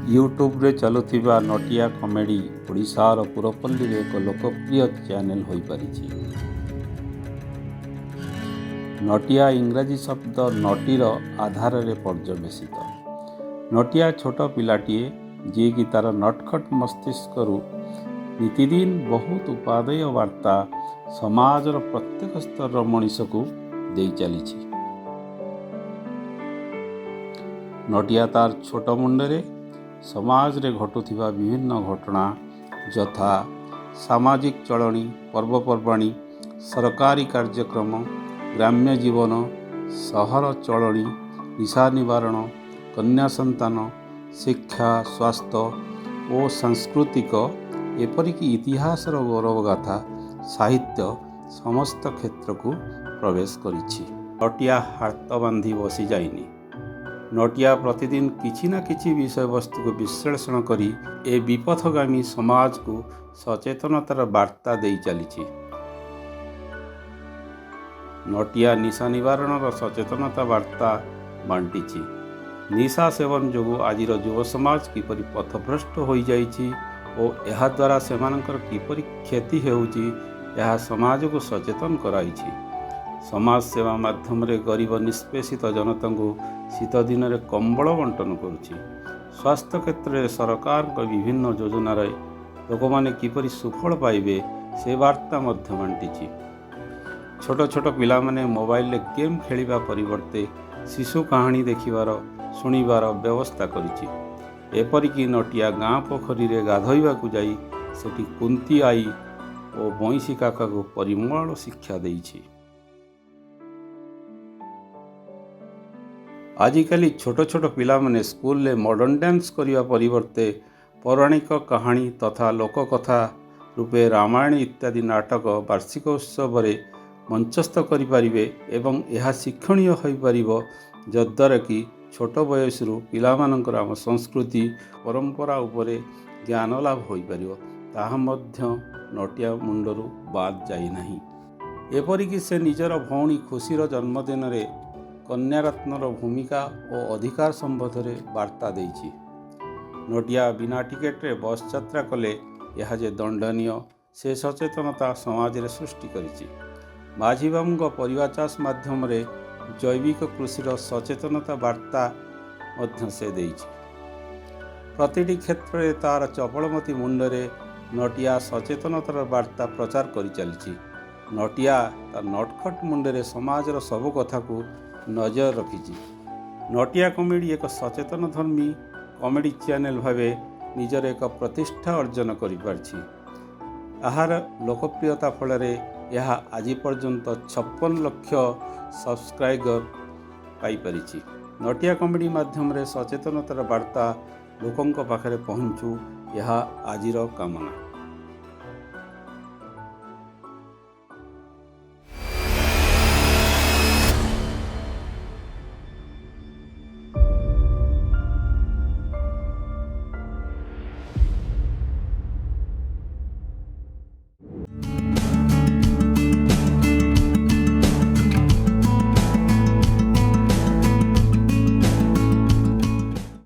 YouTube रे चलुथिबा नटिया comedy ओडिशार पुरपल्ली रे एक लोकप्रिय चैनल होई परिछि। नटिया इंग्राजी शब्द नटीर आधार रे पर्यवेसित। नटिया छोट पिलाटीए जी कि तार नटखट मस्तिष्क नीतिदिन बहुत उपादेय वार्ता समाजर प्रत्येक स्तर मनीष को दे चली। नटिया तार छोट मुंडरे समाज रे घटुथिबा विभिन्न घटना यथा सामाजिक चलनी, पर्वपर्वाणी, सरकारी कार्यक्रम, ग्राम्य जीवन, सहर चलनी, निशा निवारण, कन्या संतान, शिक्षा, स्वास्थ्य और सांस्कृतिक एपरिक इतिहासर गौरवगाथा साहित्य समस्त क्षेत्र को प्रवेश करिछि। नटिया हाथ बांधी बसी जाइनी। नटिया प्रतिदिन किछि ना किछि विषय वस्तु को विश्लेषण करी ए विपथगामी समाज को सचेतनतार वार्ता दे चली। नटिया निशा निवारण सचेतनता वार्ता बांटी। निशा सेवन जो आज युव समाज किपरि पथभ्रष्ट हो जाइछि और यह द्वारा सेमानकर किपरि क्षति हेउछि यह समाज को सचेतन कराइछि। समाज सेवा माध्यम रे गरीब निष्पेषित जनता को शीत दिन में कंबल बंटन करुछि। स्वास्थ्य क्षेत्र में सरकार विभिन्न योजना लोक मैंने किपरि सुफल पाइबे से वार्ता मध्य बांटी। छोट छोट पिला माने मोबाइल रे गेम खेलिबा परिवर्ते शिशु कहानी देखिबार शुणिबार व्यवस्था करिछि। एपरिकी नटिया गाँ पोखरी रे गाधोइबा को जाई सेठी कुंती आई और बंशी काका को परिमल शिक्षा देइछि। आजिकाली छोट छोट पिला माने स्कूल ले मॉडर्न डांस करिया परिवर्ते पौराणिक कहानी तथा लोककथा रूपे रामायण इत्यादि नाटक वार्षिक उत्सव रे मंचस्थ करिपारिबे एवं यह शिक्षणीय होई परिबो, जद्वारा कि छोट बयसरू पिला मानकर आम संस्कृति परंपरा उपरे ज्ञान लाभ होई परिबो ताहा मध्य नटिया मुंडरू बाद जाई नाही। एपरिकी से निजर भौणी खुशीर जन्मदिन रे कन्यारत्नर भूमिका और अधिकार संबंध में वार्ता देइछि। नटिया बिना टिकेट रे बस यात्रा कले यह जे दंडनीय से सचेतनता समाज रे सृष्टि करिछि। माझी बाबू परिवा चाष माध्यम रे जैविक कृषिर सचेतनता वार्ता मध्य से देइछि। प्रतिटी क्षेत्र रे तार चपलमती मुंडरे नटिया सचेतनतार वार्ता प्रचार करि चलिछि। नटिया तार नटखट मुंडरे समाजर सब कथा को नजर रखिछि। नटिया कमेडी एक सचेतन धर्मी कमेडी चैनल भावे निजर एक प्रतिष्ठा अर्जन करि पारछि। आहार लोकप्रियता फल यह आज पर्यंत 56 लाख सब्सक्राइबर पाई परिछि। नटिया कमेडी माध्यम रे सचेतनतार वार्ता लोकंक पाखरे पहुँचू यह आजिर कामना।